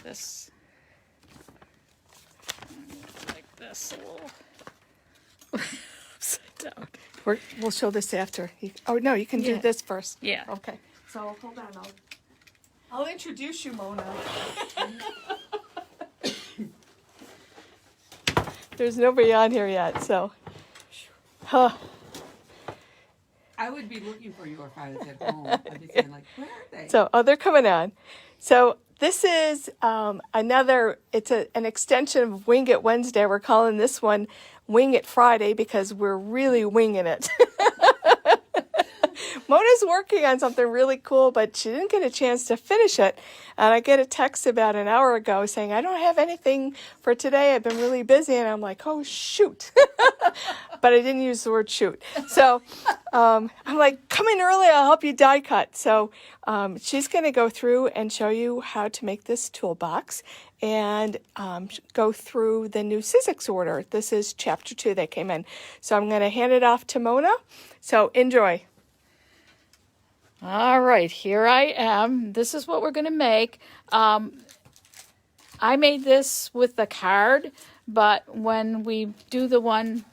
this like this a little upside down. We'll show this after. Oh, no, you can do Yeah. this first. Yeah. Okay. So hold on. I'll introduce you, Mona. There's nobody on here yet, so. Huh. I would be looking for you if I was at home. I'd be saying, like, where are they? So, they're coming on. So this is it's an extension of Wing It Wednesday. We're calling this one Wing It Friday because we're really winging it. Mona's working on something really cool, but she didn't get a chance to finish it. And I get a text about an hour ago saying, I don't have anything for today. I've been really busy. And I'm like, oh, shoot. But I didn't use the word shoot. So I'm like, come in early. I'll help you die cut. So she's going to go through and show you how to make this toolbox and go through the new Sizzix order. This is chapter 2 that came in. So I'm going to hand it off to Mona. So enjoy. All right, here I am. This is what we're going to make. I made this with the card, but when we do the one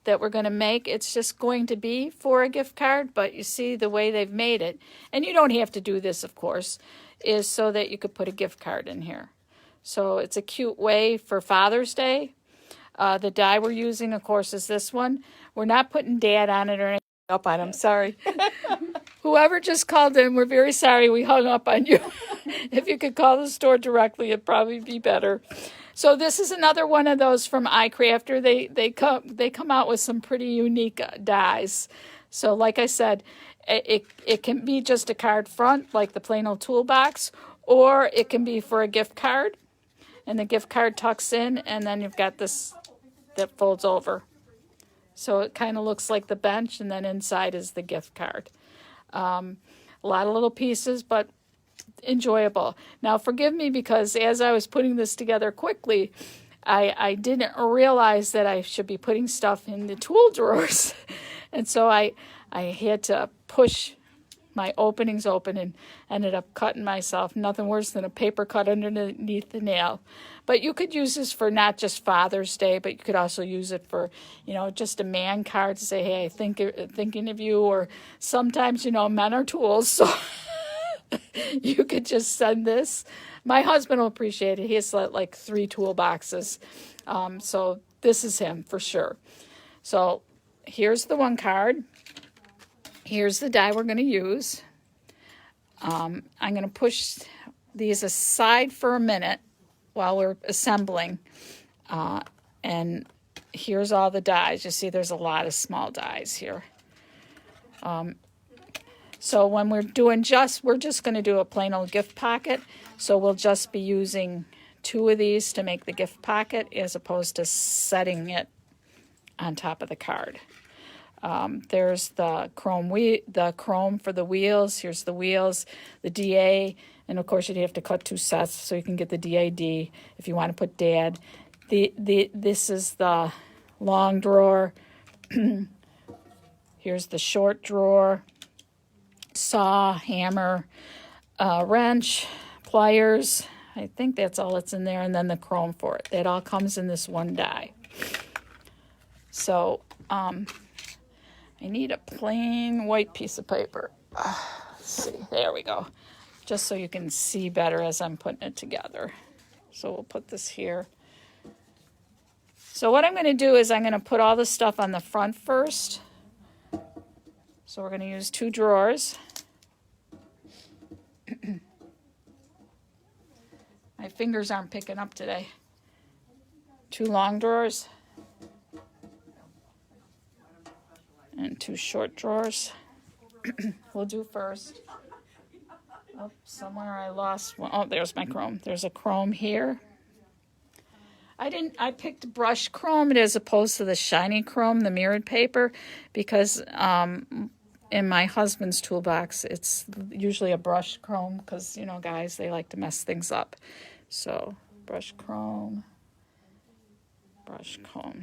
that we're going to make, it's just going to be for a gift card. But you see the way they've made it, and you don't have to do this, of course, is so that you could put a gift card in here. So it's a cute way for Father's Day. The die we're using, of course, is this one. We're not putting Dad on it or anything. Up on him, sorry. Whoever just called in, we're very sorry we hung up on you. If you could call the store directly, it'd probably be better. So this is another one of those from iCrafter. They come out with some pretty unique dies. So like I said, it can be just a card front, like the plain old toolbox, or it can be for a gift card. And the gift card tucks in, and then you've got this that folds over. So it kind of looks like the bench, and then inside is the gift card. A lot of little pieces, but enjoyable. Now, forgive me because as I was putting this together quickly, I didn't realize that I should be putting stuff in the tool drawers. And so I had to push my openings open and ended up cutting myself. Nothing worse than a paper cut underneath the nail. But you could use this for not just Father's Day, but you could also use it for, just a man card to say, hey, thinking of you. Or sometimes, men are tools, so you could just send this. My husband will appreciate it. He has like 3 toolboxes. So this is him for sure. So here's the one card. Here's the die we're going to use. I'm going to push these aside for a minute while we're assembling. And here's all the dies. You see there's a lot of small dies here. So when we're just going to do a plain old gift pocket. So we'll just be using 2 of these to make the gift pocket as opposed to setting it on top of the card. There's the chrome for the wheels. Here's the wheels, the DA, and of course you'd have to cut 2 sets so you can get the DAD if you want to put Dad. This is the long drawer. Here's the short drawer, saw, hammer, wrench, pliers. I think that's all that's in there, and then the chrome for it. That all comes in this one die. So, I need a plain white piece of paper. Let's see, there we go. Just so you can see better as I'm putting it together. So we'll put this here. So what I'm going to do is I'm going to put all the stuff on the front first. So we're going to use 2 drawers. My fingers aren't picking up today. 2 long drawers. And 2 short drawers. We'll do first. Oh, somewhere I lost one. Oh, there's my chrome. There's a chrome here. I picked brush chrome as opposed to the shiny chrome, the mirrored paper, because in my husband's toolbox, it's usually a brush chrome because, guys, they like to mess things up. So, brush chrome.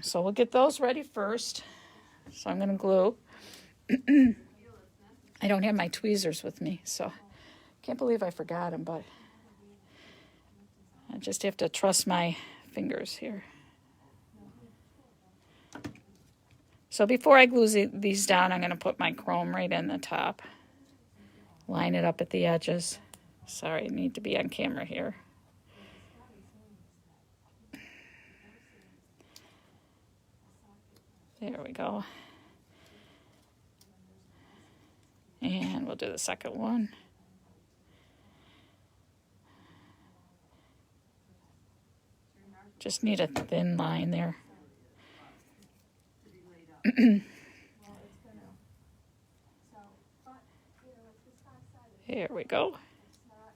So we'll get those ready first. So I'm going to glue. I don't have my tweezers with me, so can't believe I forgot them, but I just have to trust my fingers here. So before I glue these down, I'm going to put my chrome right in the top. Line it up at the edges. Sorry, I need to be on camera here. There we go. And we'll do the second one. Just need a thin line there. Here we go.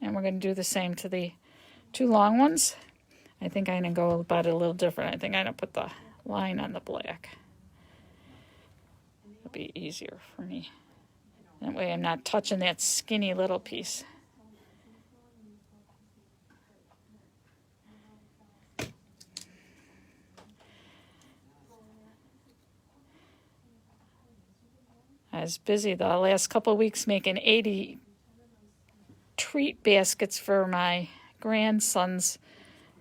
And we're going to do the same to the two long ones. I think I'm going to go about it a little different. I think I'm going to put the line on the black. It'll be easier for me. That way I'm not touching that skinny little piece. I was busy the last couple of weeks making 80 treat baskets for my grandson's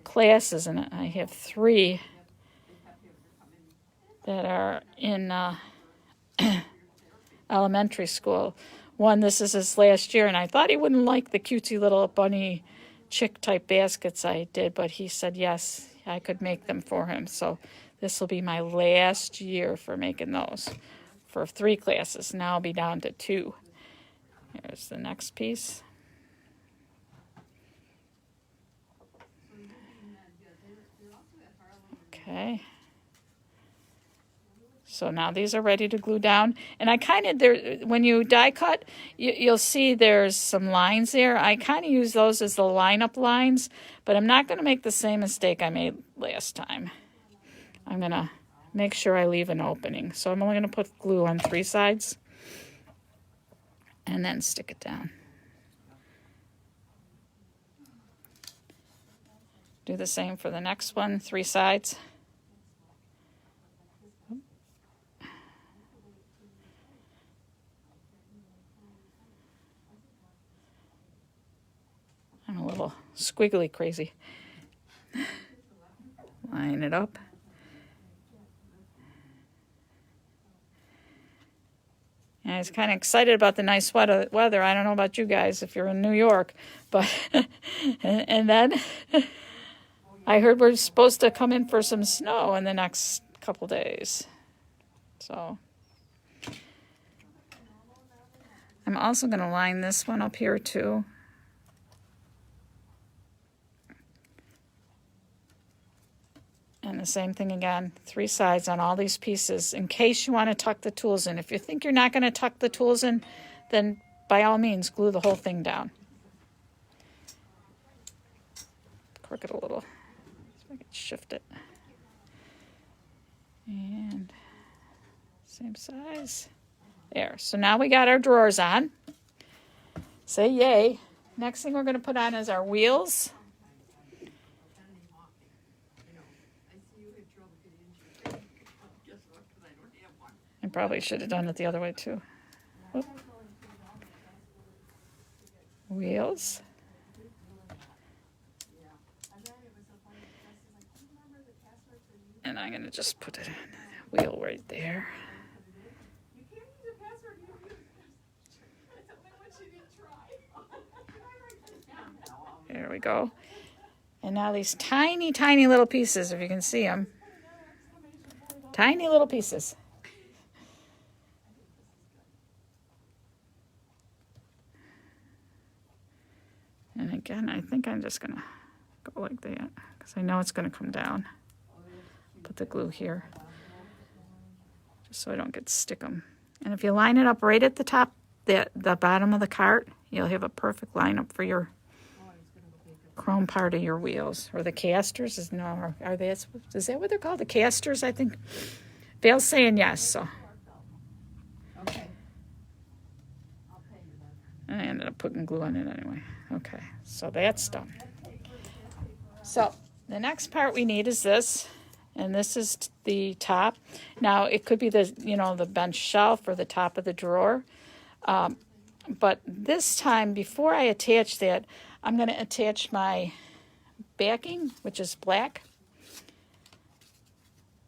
classes, and I have 3 that are in elementary school. One, this is his last year, and I thought he wouldn't like the cutesy little bunny chick type baskets I did, but he said yes, I could make them for him. So this will be my last year for making those for 3 classes. Now I'll be down to 2. Here's the next piece. Okay. So now these are ready to glue down. And I kind of, there, when you die cut, you'll see there's some lines there. I kind of use those as the line-up lines, but I'm not going to make the same mistake I made last time. I'm going to make sure I leave an opening. So I'm only going to put glue on 3 sides and then stick it down. Do the same for the next one, 3 sides. I'm a little squiggly crazy. Line it up. And I was kind of excited about the nice weather. I don't know about you guys if you're in New York, but and then I heard we're supposed to come in for some snow in the next couple days. So I'm also going to line this one up here too. And the same thing again, 3 sides on all these pieces in case you want to tuck the tools in. If you think you're not going to tuck the tools in, then by all means glue the whole thing down. Crook it a little so I can shift it. And same size. There. So now we got our drawers on. Say yay. Next thing we're going to put on is our wheels. I probably should have done it the other way too. Whoop. Wheels. And I'm going to just put it on the wheel right there. There we go. And now these tiny, tiny little pieces, if you can see them. Tiny little pieces. And again, I think I'm just going to go like that because I know it's going to come down. Put the glue here just so I don't get stick 'em. And if you line it up right at the top, the bottom of the cart, you'll have a perfect lineup for your chrome part of your wheels. Or the casters. Is that what they're called? The casters, I think. Vale's saying yes, so. Okay. I ended up putting glue on it anyway. Okay, so that's done. So the next part we need is this, and this is the top. Now it could be the bench shelf or the top of the drawer, but this time before I attach that, I'm going to attach my backing, which is black.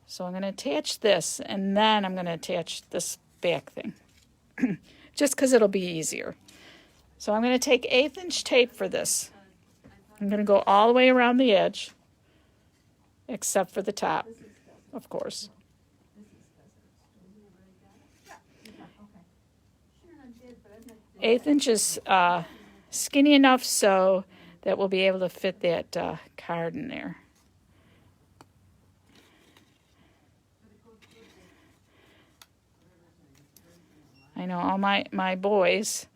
So I'm going to attach this, and then I'm going to attach this back thing, just because it'll be easier. So I'm going to take 1/8 inch tape for this. I'm going to go all the way around the edge, except for the top, of course. 1/8 inch is skinny enough so that we'll be able to fit that card in there. I know all my boys,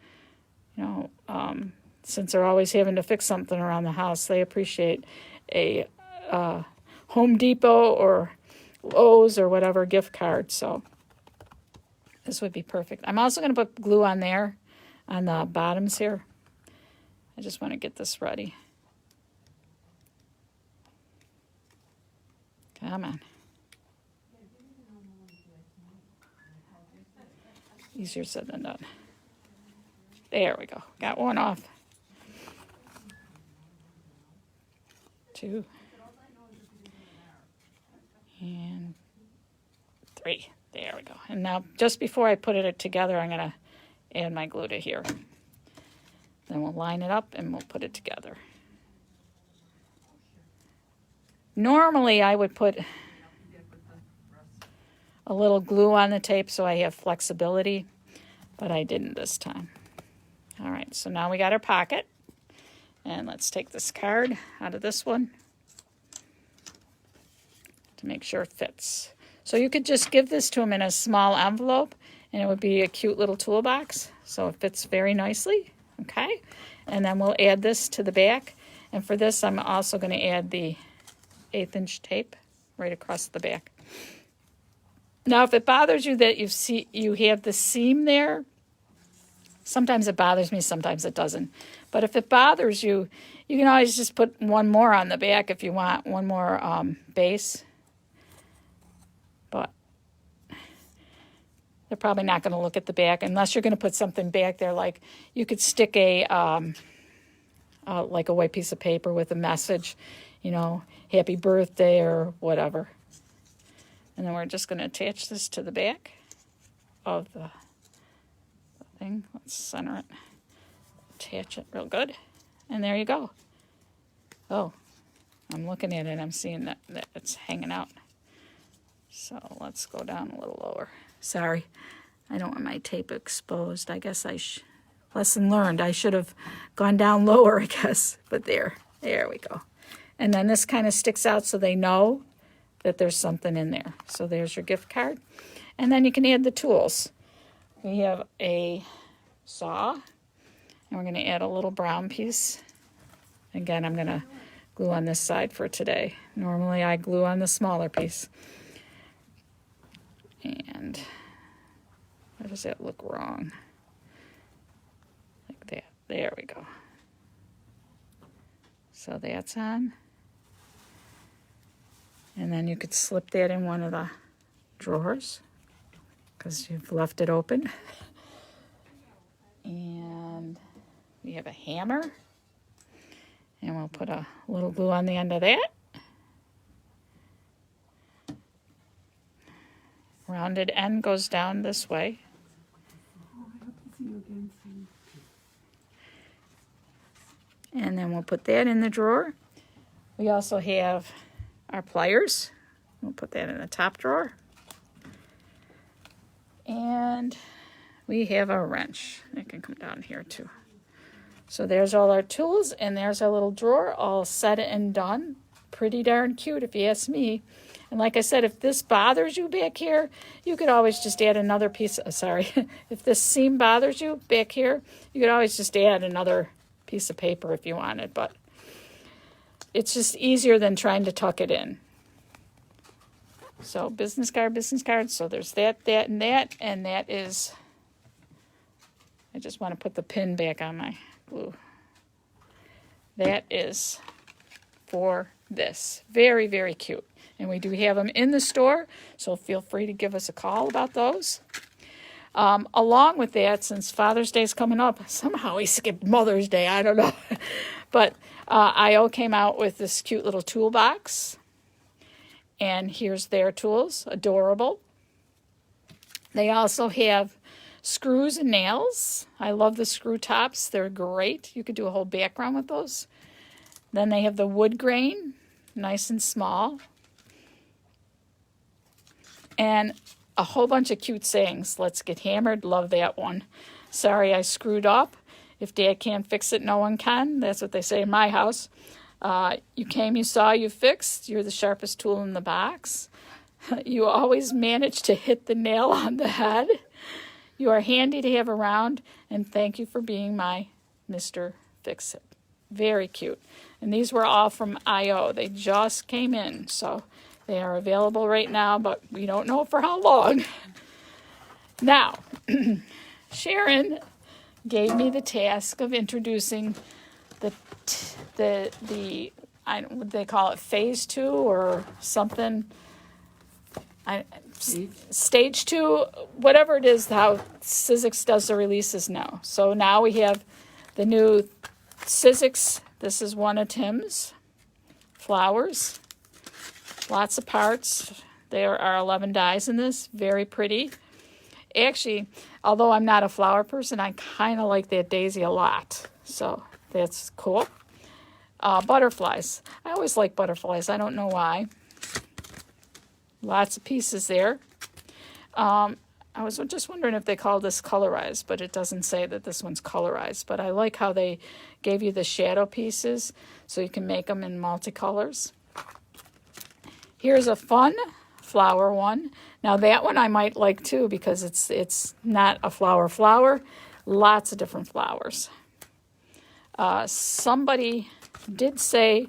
since they're always having to fix something around the house, they appreciate a Home Depot or Lowe's or whatever gift card. So this would be perfect. I'm also going to put glue on there, on the bottoms here. I just want to get this ready. Come on. Easier said than done. There we go. Got one off. 2 and 3. There we go. And now, just before I put it together, I'm going to add my glue to here. Then we'll line it up and we'll put it together. Normally, I would put a little glue on the tape so I have flexibility, but I didn't this time. All right, so now we got our pocket, and let's take this card out of this one to make sure it fits. So you could just give this to them in a small envelope, and it would be a cute little toolbox, so it fits very nicely, okay? And then we'll add this to the back, and for this I'm also going to add the 1/8 inch tape right across the back. Now, if it bothers you that you have the seam there, sometimes it bothers me, sometimes it doesn't. But if it bothers you, you can always just put one more on the back if you want, one more base. But they're probably not going to look at the back unless you're going to put something back there, like you could stick a like a white piece of paper with a message, happy birthday or whatever. And then we're just going to attach this to the back of the thing. Let's center it. Attach it real good. And there you go. Oh, I'm looking at it. I'm seeing that it's hanging out. So let's go down a little lower. Sorry, I don't want my tape exposed. I guess lesson learned. I should have gone down lower, I guess. But there we go. And then this kind of sticks out so they know that there's something in there. So there's your gift card. And then you can add the tools. We have a saw, and we're going to add a little brown piece. Again, I'm going to glue on this side for today. Normally I glue on the smaller piece. And why does that look wrong? Like that. There we go. So that's on. And then you could slip that in one of the drawers because you've left it open. And we have a hammer. And we'll put a little glue on the end of that. Rounded end goes down this way. Oh, I hope to see you again soon. And then we'll put that in the drawer. We also have our pliers. We'll put that in the top drawer. And we have a wrench. It can come down here too. So there's all our tools, and there's our little drawer all set and done. Pretty darn cute if you ask me. And like I said, if this bothers you back here, you could always just add another piece. If this seam bothers you back here, you could always just add another piece of paper if you wanted. But it's just easier than trying to tuck it in. So business card. So there's that, and that. And that is, I just want to put the pin back on my glue. That is for this. Very, very cute. And we do have them in the store, so feel free to give us a call about those. Along with that, since Father's Day is coming up, somehow we skipped Mother's Day, I don't know. But IO came out with this cute little toolbox. And here's their tools. Adorable. They also have screws and nails. I love the screw tops. They're great. You could do a whole background with those. Then they have the wood grain, nice and small. And a whole bunch of cute sayings. Let's get hammered. Love that one. Sorry I screwed up. If Dad can't fix it, no one can. That's what they say in my house. You came, you saw, you fixed. You're the sharpest tool in the box. You always manage to hit the nail on the head. You are handy to have around. And thank you for being my Mr. Fix-It. Very cute. And these were all from IO. They just came in. So they are available right now, but we don't know for how long. Now, Sharon gave me the task of introducing what they call it, phase 2 or something. Stage 2, whatever it is, how Sizzix does the releases now. So now we have the new Sizzix. This is one of Tim's flowers. Lots of parts. There are 11 dies in this. Very pretty. Actually, although I'm not a flower person, I kind of like that daisy a lot. So that's cool. Butterflies. I always like butterflies. I don't know why. Lots of pieces there. I was just wondering if they call this colorized, but it doesn't say that this one's colorized. But I like how they gave you the shadow pieces so you can make them in multicolors. Here's a fun flower one. Now that one I might like too because it's not a flower. Lots of different flowers. Somebody did say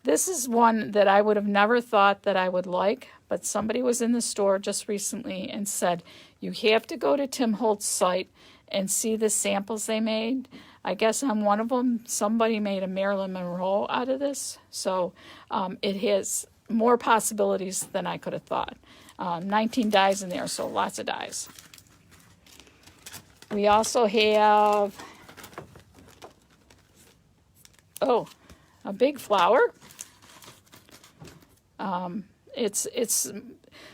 this is one that I would have never thought that I would like, but somebody was in the store just recently and said, you have to go to Tim Holt's site and see the samples they made. I guess on one of them, somebody made a Marilyn Monroe out of this. So it has more possibilities than I could have thought. 19 dies in there, so lots of dies. We also have, a big flower. It's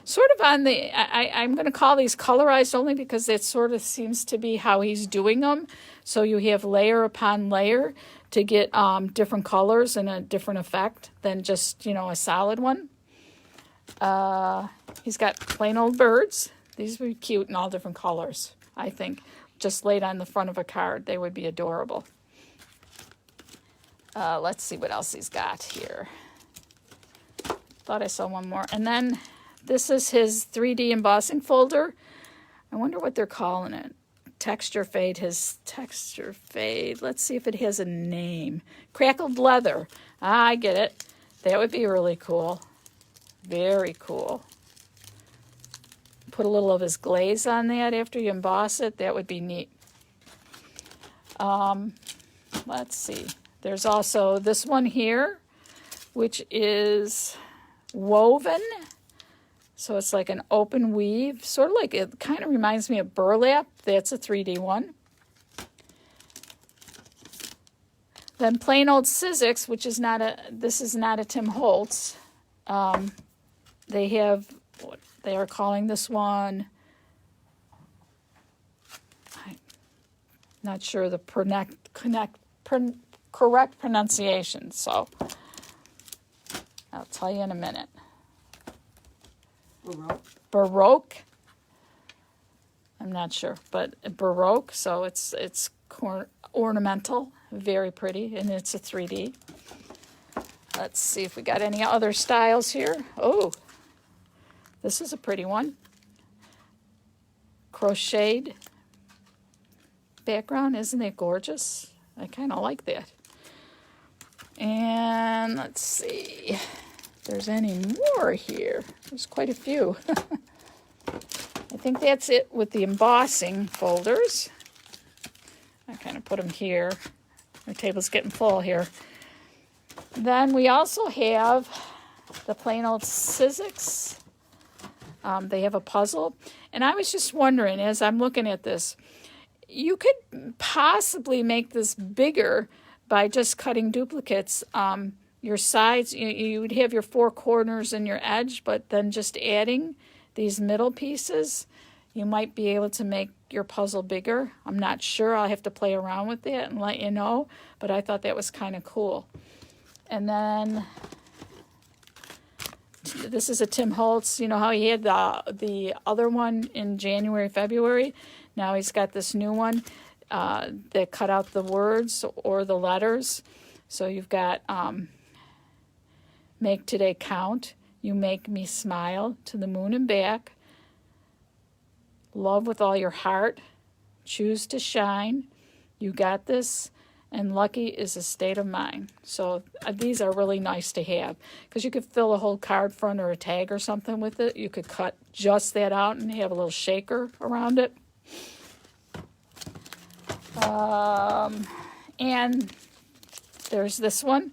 sort of on the, I'm going to call these colorized only because it sort of seems to be how he's doing them. So you have layer upon layer to get different colors and a different effect than just, a solid one. He's got plain old birds. These would be cute in all different colors, I think. Just laid on the front of a card, they would be adorable. Let's see what else he's got here. Thought I saw one more. And then this is his 3D embossing folder. I wonder what they're calling it. Texture Fade, his Texture Fade. Let's see if it has a name. Crackled Leather. I get it. That would be really cool. Very cool. Put a little of his glaze on that after you emboss it. That would be neat. Let's see. There's also this one here, which is woven. So it's like an open weave, sort of like, it kind of reminds me of burlap. That's a 3D one. Then plain old Sizzix, which is this is not a Tim Holtz. They have, what they are calling this one, I'm not sure the correct pronunciation, so I'll tell you in a minute. Baroque. I'm not sure, but Baroque, so it's ornamental, very pretty, and it's a 3D. Let's see if we got any other styles here. Oh, this is a pretty one. Crocheted background, isn't it gorgeous? I kind of like that. And let's see if there's any more here. There's quite a few. I think that's it with the embossing folders. I kind of put them here. My table's getting full here. Then we also have the plain old Sizzix. They have a puzzle. And I was just wondering, as I'm looking at this, you could possibly make this bigger by just cutting duplicates, your sides, you would have your four corners and your edge, but then just adding these middle pieces, you might be able to make your puzzle bigger. I'm not sure. I'll have to play around with that and let you know, but I thought that was kind of cool. And then this is a Tim Holtz. You know how he had the other one in January, February? Now he's got this new one that cut out the words or the letters. So you've got Make Today Count, You Make Me Smile, To the Moon and Back, Love with All Your Heart, Choose to Shine, You Got This, and Lucky is a State of Mind. So these are really nice to have because you could fill a whole card front or a tag or something with it. You could cut just that out and have a little shaker around it. And there's this one,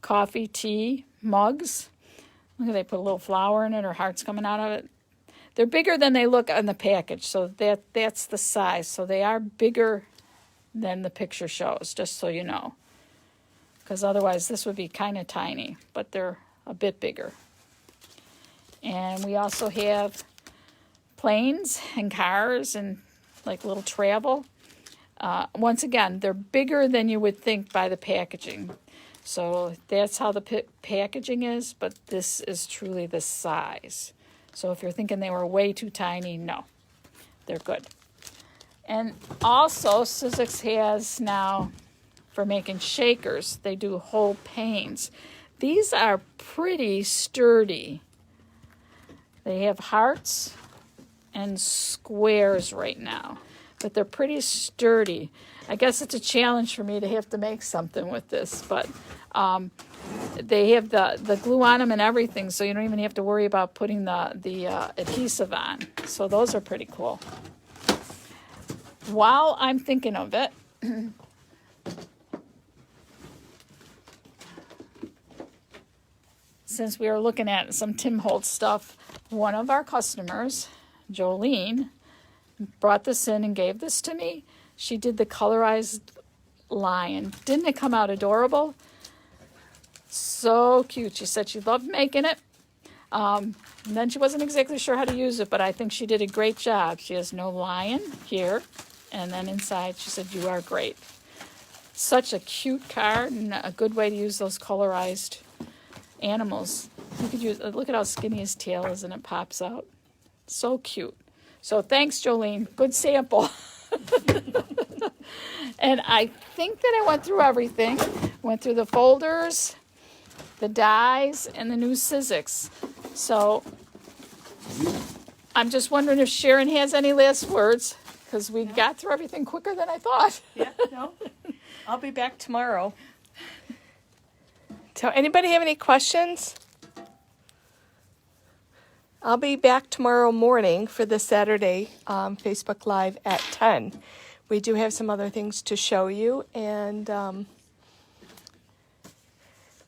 coffee, tea, mugs. Look at, they put a little flower in it or hearts coming out of it. They're bigger than they look on the package, so that's the size. So they are bigger than the picture shows, just so you know. Because otherwise this would be kind of tiny, but they're a bit bigger. And we also have planes and cars and like little travel. Once again, they're bigger than you would think by the packaging. So that's how the packaging is, but this is truly the size. So if you're thinking they were way too tiny, no, they're good. And also, Sizzix has now, for making shakers, they do whole panes. These are pretty sturdy. They have hearts and squares right now, but they're pretty sturdy. I guess it's a challenge for me to have to make something with this, but they have the glue on them and everything, so you don't even have to worry about putting the adhesive on. So those are pretty cool. While I'm thinking of it, since we are looking at some Tim Holtz stuff, one of our customers, Jolene, brought this in and gave this to me. She did the colorized lion. Didn't it come out adorable? So cute. She said she loved making it. And then she wasn't exactly sure how to use it, but I think she did a great job. She has no lion here. And then inside she said, "You are great." Such a cute card and a good way to use those colorized animals. You could use, look at how skinny his tail is and it pops out. So cute. So thanks, Jolene. Good sample. And I think that I went through everything. Went through the folders, the dies, and the new Sizzix. So I'm just wondering if Sharon has any last words, because we got through everything quicker than I thought. Yeah, no. I'll be back tomorrow. So anybody have any questions? I'll be back tomorrow morning for the Saturday Facebook Live at 10. We do have some other things to show you, and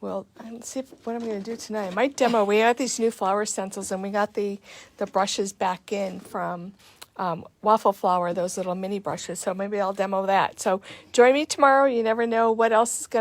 well, let's see what I'm going to do tonight. I might demo. We got these new flower stencils, and we got the brushes back in from Waffle Flower, those little mini brushes, so maybe I'll demo that. So join me tomorrow. You never know what else is going to